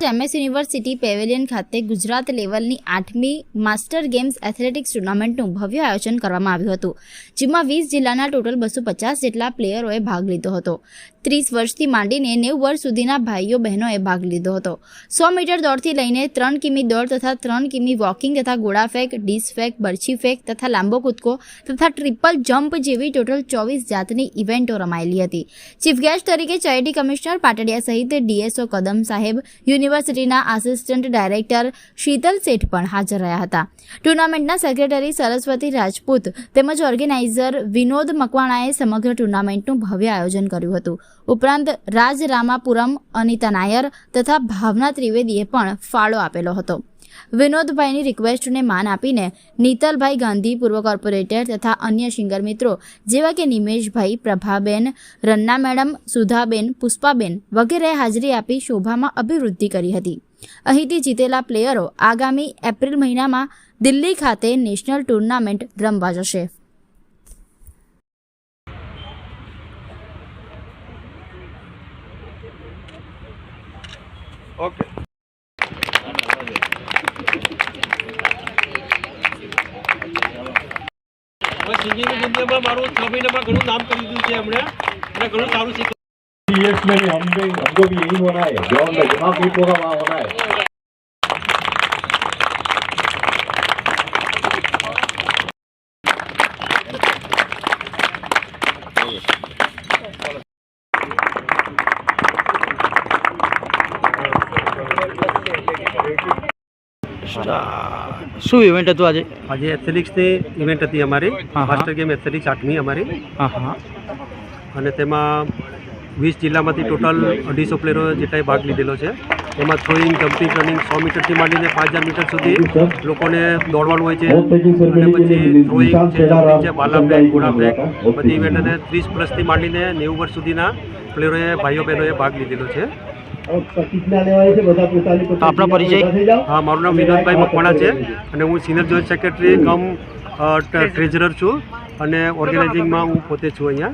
MS university pavilion ખાતે ગુજરાત લેવલની 8મી master games athletics ટુર્નામેન્ટનું ભવ્ય આયોજન કરવામાં આવ્યું હતું, જેમાં 20 જિલ્લાના ટોટલ 250 જેટલા પ્લેયરોએ ભાગ લીધો હતો। 30 વર્ષથી માંડીને 90 વર્ષ સુધીના ભાઈઓ બહેનોએ ભાગ લીધો હતો। 100 મીટર દોડથી લઈને 3 કિમી દોડ તથા 3 કિમી વોકિંગ તથા ગોળા ફેંક, ડીશ ફેંક, બરછી ફેંક તથા લાંબો કૂદકો તથા ટ્રિપલ જમ્પ જેવી ટોટલ 24 જાતની ઇવેન્ટો રમાયેલી હતી। ચીફ ગેસ્ટ તરીકે ચાયટી કમિશનર પાટડિયા સહિત DSO કદમ સાહેબ, યુનિવર્સિટીના આસિસ્ટન્ટ ડાયરેક્ટર શીતલ શેઠ પણ હાજર રહ્યા હતા। ટુર્નામેન્ટના સેક્રેટરી સરસ્વતી રાજપૂત તેમજ ઓર્ગેનાઇઝર વિનોદ મકવાણાએ સમગ્ર ટુર્નામેન્ટનું ભવ્ય આયોજન કર્યું હતું। ઉપરાંત રાજ રામાપુરમ, અનિતા નાયર તથા ભાવના ત્રિવેદીએ પણ ફાળો આપેલો હતો। વિનોદભાઈની રિક્વેસ્ટને માન આપીને નીતલભાઈ ગાંધી, પૂર્વ કોર્પોરેટર તથા અન્ય સિંગર મિત્રો જેવા કે નિમેશભાઈ, પ્રભાબેન, રન્ના મેડમ, સુધાબેન, પુષ્પાબેન વગેરેએ હાજરી આપી શોભામાં અભિવૃદ્ધિ કરી હતી। અહીંથી જીતેલા પ્લેયરો આગામી એપ્રિલ મહિનામાં દિલ્હી ખાતે નેશનલ ટુર્નામેન્ટ રમવા જશે। ઓકે, સિંગિંગની દુનિયામાં મારું 6 મહિનામાં ઘણું નામ કરી દીધું છે એમણે અને ઘણું સારું શીખ્યું। years में भी हमको भी यही होना है, जॉब में जहाँ भी होगा वहाँ होना है। શું ઇવેન્ટ હતું આજે? આજે એથ્લેટિક્સની ઇવેન્ટ હતી અમારી, માસ્ટર ગેમ એથ્લેટિક્સ 8મી અમારી, અને તેમાં 20 જિલ્લામાંથી ટોટલ 250 પ્લેયરો જેટલાએ ભાગ લીધેલો છે। એમાં થ્રોઈંગ, જમ્પિંગ, રનિંગ 100 મીટરથી માંડીને 5000 મીટર સુધી લોકોને દોડવાનું હોય છે, અને પછી થ્રોઈંગ છે, જમ્પિંગ છે, ભાલા ફેંક, ઘોડા ફેંક બધી ઇવેન્ટ, અને 30 પ્લસથી માંડીને 90 વર્ષ સુધીના પ્લેયરોએ, ભાઈઓ બહેનોએ ભાગ લીધેલો છે। આપનો પરિચય? હા, મારું નામ વિનોદભાઈ મકવાણા છે અને હું સિનિયર જોઈન્ટ સેક્રેટરી કમ ટ્રેઝરર છું, અને ઓર્ગેનાઇઝિંગમાં હું પોતે છું અહીંયા।